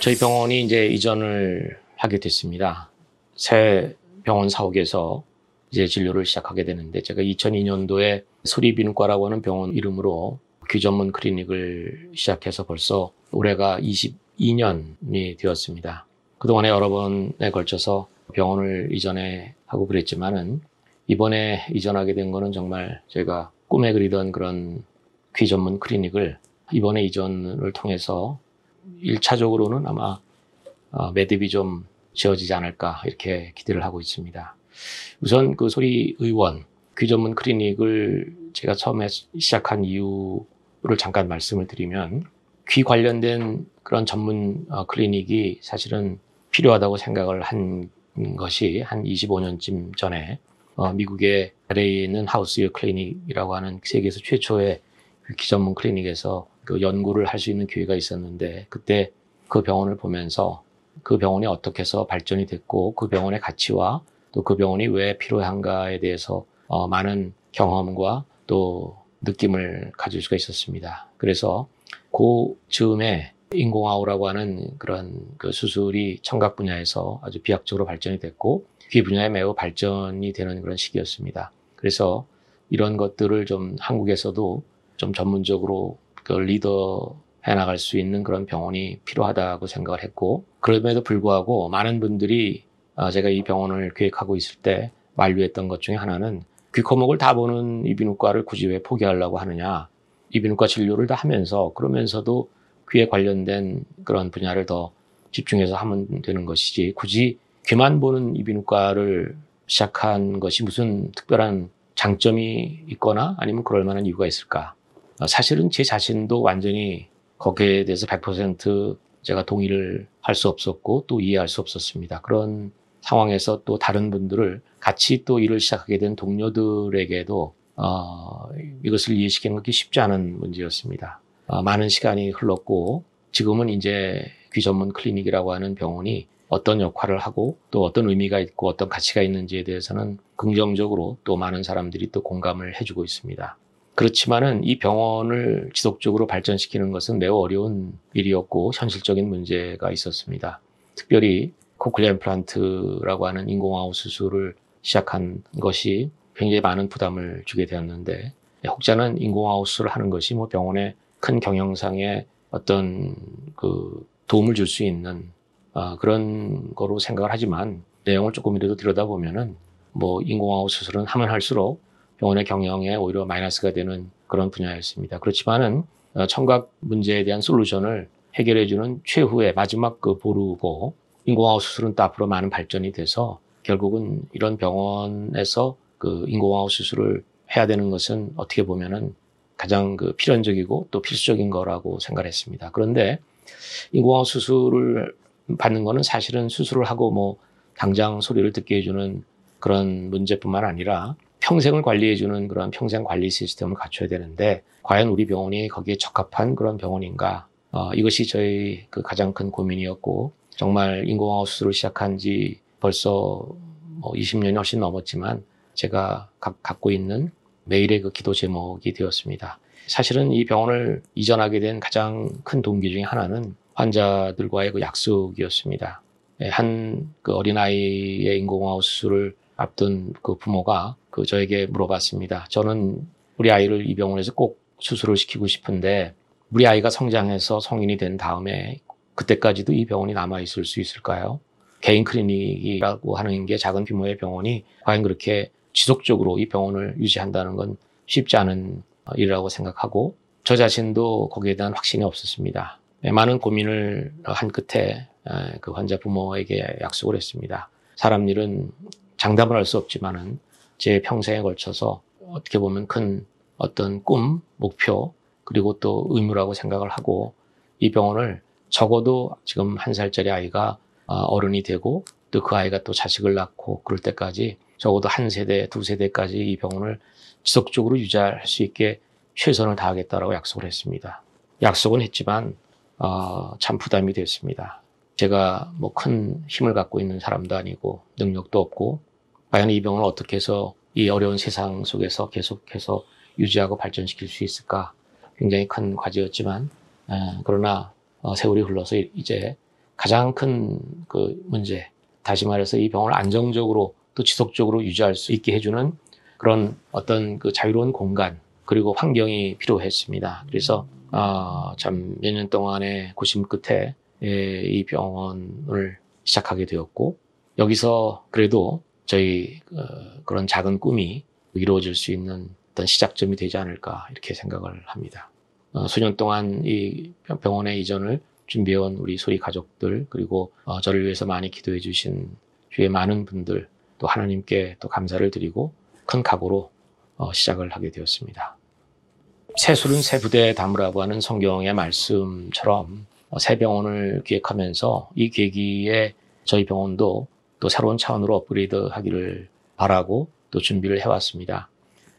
저희 병원이 이제 이전을 하게 됐습니다. 새 병원 사옥에서 이제 진료를 시작하게 되는데, 제가 2002년도에 소리비누과라고 하는 병원 이름으로 귀 전문 클리닉을 시작해서 벌써 올해가 22년이 되었습니다. 그동안에 여러 번에 걸쳐서 병원을 이전해 하고 그랬지만은, 이번에 이전하게 된 거는 정말 제가 꿈에 그리던 그런 귀 전문 클리닉을 이번에 이전을 통해서 1차적으로는 아마 매듭이 좀 지어지지 않을까 이렇게 기대를 하고 있습니다. 우선 그 소리 의원 귀 전문 클리닉을 제가 처음에 시작한 이유를 잠깐 말씀을 드리면, 귀 관련된 그런 전문 클리닉이 사실은 필요하다고 생각을 한 것이 한 25년쯤 전에 미국의 LA에 있는 하우스 이어 클리닉이라고 하는 세계에서 최초의 귀 전문 클리닉에서 그 연구를 할 수 있는 기회가 있었는데, 그때 그 병원을 보면서 그 병원이 어떻게 해서 발전이 됐고 그 병원의 가치와 또 그 병원이 왜 필요한가에 대해서 많은 경험과 또 느낌을 가질 수가 있었습니다. 그래서 그 즈음에 인공아우라고 하는 그런 그 수술이 청각 분야에서 아주 비약적으로 발전이 됐고 귀 분야에 매우 발전이 되는 그런 시기였습니다. 그래서 이런 것들을 좀 한국에서도 좀 전문적으로 그 리더 해나갈 수 있는 그런 병원이 필요하다고 생각을 했고, 그럼에도 불구하고 많은 분들이 제가 이 병원을 계획하고 있을 때 만류했던 것 중에 하나는, 귀코목을 다 보는 이비인후과를 굳이 왜 포기하려고 하느냐, 이비인후과 진료를 다 하면서 그러면서도 귀에 관련된 그런 분야를 더 집중해서 하면 되는 것이지, 굳이 귀만 보는 이비인후과를 시작한 것이 무슨 특별한 장점이 있거나 아니면 그럴 만한 이유가 있을까. 사실은 제 자신도 완전히 거기에 대해서 100% 제가 동의를 할 수 없었고 또 이해할 수 없었습니다. 그런 상황에서 또 다른 분들을 같이 또 일을 시작하게 된 동료들에게도 이것을 이해시키는 것이 쉽지 않은 문제였습니다. 많은 시간이 흘렀고 지금은 이제 귀 전문 클리닉이라고 하는 병원이 어떤 역할을 하고 또 어떤 의미가 있고 어떤 가치가 있는지에 대해서는 긍정적으로 또 많은 사람들이 또 공감을 해주고 있습니다. 그렇지만은 이 병원을 지속적으로 발전시키는 것은 매우 어려운 일이었고 현실적인 문제가 있었습니다. 특별히 코클리아 임플란트라고 하는 인공아우 수술을 시작한 것이 굉장히 많은 부담을 주게 되었는데, 혹자는 인공아우 수술을 하는 것이 뭐 병원에 큰 경영상의 어떤 그 도움을 줄 수 있는 그런 거로 생각을 하지만, 내용을 조금이라도 들여다보면은 뭐 인공아우 수술은 하면 할수록 병원의 경영에 오히려 마이너스가 되는 그런 분야였습니다. 그렇지만은 청각 문제에 대한 솔루션을 해결해주는 최후의 마지막 그 보루고, 인공아우 수술은 또 앞으로 많은 발전이 돼서 결국은 이런 병원에서 그 인공아우 수술을 해야 되는 것은 어떻게 보면은 가장 그 필연적이고 또 필수적인 거라고 생각했습니다. 그런데 인공아우 수술을 받는 거는 사실은 수술을 하고 뭐 당장 소리를 듣게 해주는 그런 문제뿐만 아니라 평생을 관리해주는 그런 평생 관리 시스템을 갖춰야 되는데, 과연 우리 병원이 거기에 적합한 그런 병원인가? 이것이 저희 그 가장 큰 고민이었고, 정말 인공아우 수술을 시작한 지 벌써 뭐 20년이 훨씬 넘었지만 제가 갖고 있는 매일의 그 기도 제목이 되었습니다. 사실은 이 병원을 이전하게 된 가장 큰 동기 중에 하나는 환자들과의 그 약속이었습니다. 한 그 어린아이의 인공아우 수술을 앞둔 그 부모가 저에게 물어봤습니다. 저는 우리 아이를 이 병원에서 꼭 수술을 시키고 싶은데 우리 아이가 성장해서 성인이 된 다음에 그때까지도 이 병원이 남아있을 수 있을까요? 개인 클리닉이라고 하는 게 작은 규모의 병원이 과연 그렇게 지속적으로 이 병원을 유지한다는 건 쉽지 않은 일이라고 생각하고, 저 자신도 거기에 대한 확신이 없었습니다. 많은 고민을 한 끝에 그 환자 부모에게 약속을 했습니다. 사람 일은 장담을 할 수 없지만은 제 평생에 걸쳐서 어떻게 보면 큰 어떤 꿈, 목표, 그리고 또 의무라고 생각을 하고, 이 병원을 적어도 지금 1살짜리 아이가 어른이 되고 또 그 아이가 또 자식을 낳고 그럴 때까지 적어도 1세대, 2세대까지 이 병원을 지속적으로 유지할 수 있게 최선을 다하겠다라고 약속을 했습니다. 약속은 했지만 참 부담이 됐습니다. 제가 뭐 큰 힘을 갖고 있는 사람도 아니고 능력도 없고, 과연 이 병원을 어떻게 해서 이 어려운 세상 속에서 계속해서 유지하고 발전시킬 수 있을까, 굉장히 큰 과제였지만, 그러나 세월이 흘러서 이제 가장 큰 그 문제, 다시 말해서 이 병원을 안정적으로 또 지속적으로 유지할 수 있게 해주는 그런 어떤 그 자유로운 공간 그리고 환경이 필요했습니다. 그래서 참 몇 년 동안의 고심 끝에 이 병원을 시작하게 되었고 여기서 그래도 저희 그런 작은 꿈이 이루어질 수 있는 어떤 시작점이 되지 않을까 이렇게 생각을 합니다. 수년 동안 이 병원의 이전을 준비해온 우리 소희 가족들 그리고 저를 위해서 많이 기도해 주신 주위의 많은 분들 또 하나님께 또 감사를 드리고 큰 각오로 시작을 하게 되었습니다. 새 술은 새 부대에 담으라고 하는 성경의 말씀처럼 새 병원을 기획하면서 이 계기에 저희 병원도 또 새로운 차원으로 업그레이드 하기를 바라고 또 준비를 해왔습니다.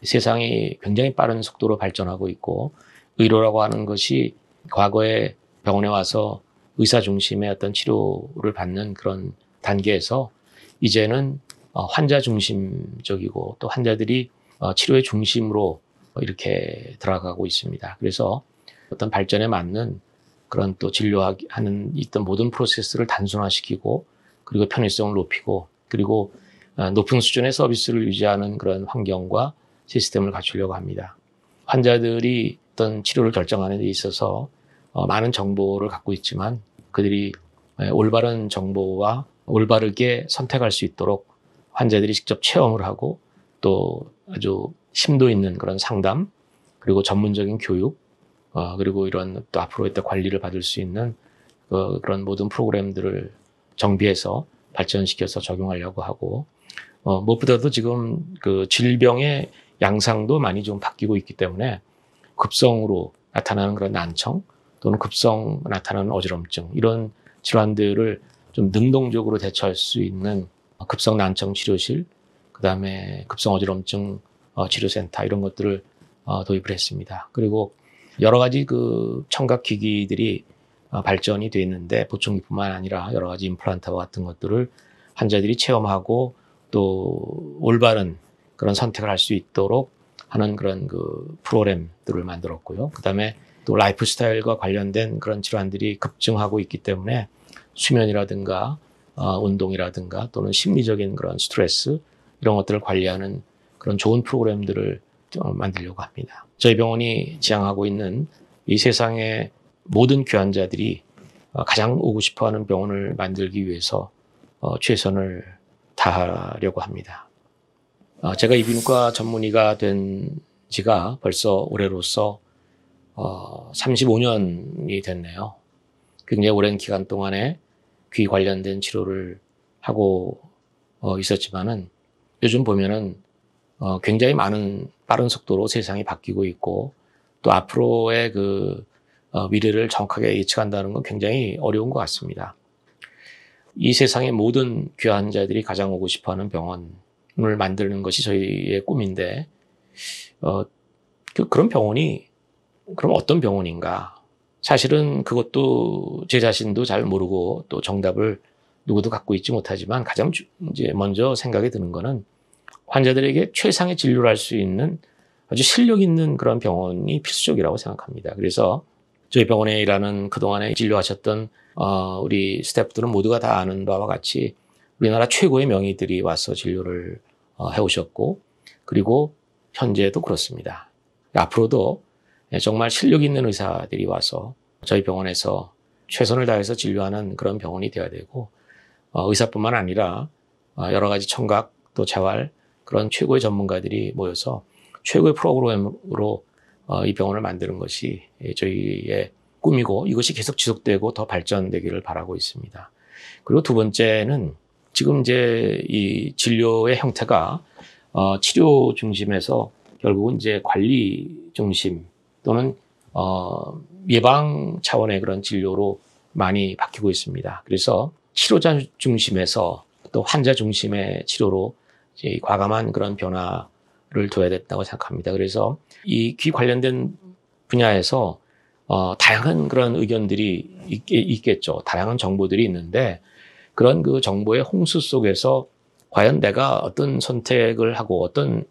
세상이 굉장히 빠른 속도로 발전하고 있고 의료라고 하는 것이 과거에 병원에 와서 의사 중심의 어떤 치료를 받는 그런 단계에서 이제는 환자 중심적이고 또 환자들이 치료의 중심으로 이렇게 들어가고 있습니다. 그래서 어떤 발전에 맞는 그런 또 진료하는 있던 모든 프로세스를 단순화시키고 그리고 편의성을 높이고 그리고 높은 수준의 서비스를 유지하는 그런 환경과 시스템을 갖추려고 합니다. 환자들이 어떤 치료를 결정하는 데 있어서 많은 정보를 갖고 있지만 그들이 올바른 정보와 올바르게 선택할 수 있도록 환자들이 직접 체험을 하고 또 아주 심도 있는 그런 상담 그리고 전문적인 교육 그리고 이런 또 앞으로의 또 관리를 받을 수 있는 그런 모든 프로그램들을 정비해서 발전시켜서 적용하려고 하고 무엇보다도 지금 그 질병의 양상도 많이 좀 바뀌고 있기 때문에 급성으로 나타나는 그런 난청 또는 급성 나타나는 어지럼증 이런 질환들을 좀 능동적으로 대처할 수 있는 급성 난청 치료실 그다음에 급성 어지럼증 치료센터 이런 것들을 도입을 했습니다. 그리고 여러 가지 그 청각 기기들이 발전이 돼 있는데 보청기뿐만 아니라 여러 가지 임플란트와 같은 것들을 환자들이 체험하고 또 올바른 그런 선택을 할 수 있도록 하는 그런 그 프로그램들을 만들었고요. 그다음에 또 라이프 스타일과 관련된 그런 질환들이 급증하고 있기 때문에 수면이라든가 운동이라든가 또는 심리적인 그런 스트레스 이런 것들을 관리하는 그런 좋은 프로그램들을 만들려고 합니다. 저희 병원이 지향하고 있는 이 세상의 모든 귀환자들이 가장 오고 싶어하는 병원을 만들기 위해서 최선을 다하려고 합니다. 제가 이비인후과 전문의가 된 지가 벌써 올해로서 35년이 됐네요. 굉장히 오랜 기간 동안에 귀 관련된 치료를 하고 있었지만은 요즘 보면은 굉장히 많은 빠른 속도로 세상이 바뀌고 있고 또 앞으로의 그 미래를 정확하게 예측한다는 건 굉장히 어려운 것 같습니다. 이 세상의 모든 귀환자들이 가장 오고 싶어하는 병원을 만드는 것이 저희의 꿈인데 그런 병원이 그럼 어떤 병원인가? 사실은 그것도 제 자신도 잘 모르고 또 정답을 누구도 갖고 있지 못하지만 가장 이제 먼저 생각이 드는 거는 환자들에게 최상의 진료를 할 수 있는 아주 실력 있는 그런 병원이 필수적이라고 생각합니다. 그래서 저희 병원에 일하는 그동안에 진료하셨던 우리 스태프들은 모두가 다 아는 바와 같이 우리나라 최고의 명의들이 와서 진료를 해오셨고 그리고 현재도 그렇습니다. 앞으로도 정말 실력 있는 의사들이 와서 저희 병원에서 최선을 다해서 진료하는 그런 병원이 되어야 되고 의사뿐만 아니라 여러 가지 청각 또 재활 그런 최고의 전문가들이 모여서 최고의 프로그램으로 이 병원을 만드는 것이 저희의 꿈이고 이것이 계속 지속되고 더 발전되기를 바라고 있습니다. 그리고 두 번째는 지금 이제 이 진료의 형태가 치료 중심에서 결국은 이제 관리 중심 또는 예방 차원의 그런 진료로 많이 바뀌고 있습니다. 그래서 치료자 중심에서 또 환자 중심의 치료로 이제 과감한 그런 변화를 둬야 된다고 생각합니다. 그래서 이 귀 관련된 분야에서 다양한 그런 의견들이 있겠죠. 다양한 정보들이 있는데 그런 그 정보의 홍수 속에서 과연 내가 어떤 선택을 하고 어떤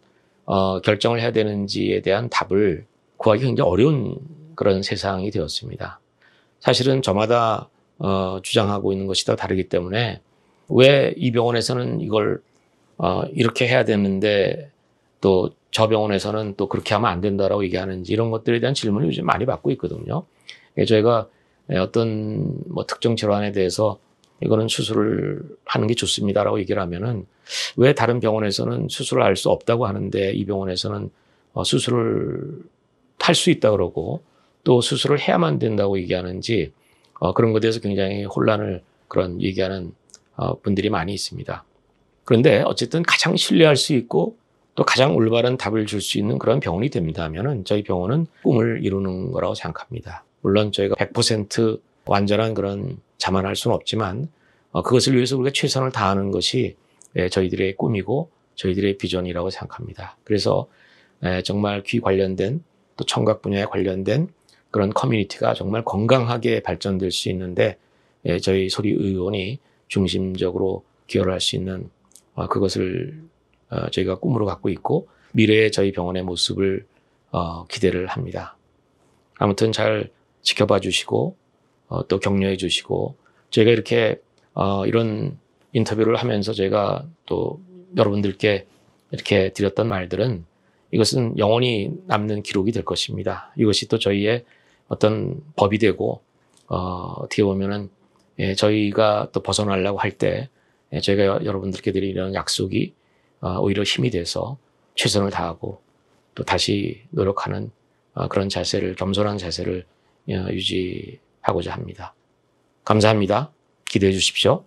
결정을 해야 되는지에 대한 답을 구하기 굉장히 어려운 그런 세상이 되었습니다. 사실은 저마다 주장하고 있는 것이 다 다르기 때문에 왜 이 병원에서는 이걸 이렇게 해야 되는데 또 저 병원에서는 또 그렇게 하면 안 된다라고 얘기하는지 이런 것들에 대한 질문을 요즘 많이 받고 있거든요. 저희가 어떤 뭐 특정 질환에 대해서 이거는 수술을 하는 게 좋습니다라고 얘기를 하면은 왜 다른 병원에서는 수술을 할 수 없다고 하는데 이 병원에서는 수술을 할 수 있다 그러고 또 수술을 해야만 된다고 얘기하는지 그런 것에 대해서 굉장히 혼란을 그런 얘기하는 분들이 많이 있습니다. 그런데 어쨌든 가장 신뢰할 수 있고 또 가장 올바른 답을 줄 수 있는 그런 병원이 됩니다 하면은 저희 병원은 꿈을 이루는 거라고 생각합니다. 물론 저희가 100% 완전한 그런 자만할 수는 없지만 그것을 위해서 우리가 최선을 다하는 것이 저희들의 꿈이고 저희들의 비전이라고 생각합니다. 그래서 정말 귀 관련된 또 청각 분야에 관련된 그런 커뮤니티가 정말 건강하게 발전될 수 있는데 저희 소리 의원이 중심적으로 기여를 할 수 있는 그것을 저희가 꿈으로 갖고 있고 미래의 저희 병원의 모습을 기대를 합니다. 아무튼 잘 지켜봐 주시고 또 격려해 주시고 저희가 이렇게 이런 인터뷰를 하면서 제가 또 여러분들께 이렇게 드렸던 말들은 이것은 영원히 남는 기록이 될 것입니다. 이것이 또 저희의 어떤 법이 되고 어떻게 보면은 저희가 또 벗어나려고 할 때 저희가 여러분들께 드리는 약속이 오히려 힘이 돼서 최선을 다하고 또 다시 노력하는 그런 자세를 겸손한 자세를 유지하고자 합니다. 감사합니다. 기대해 주십시오.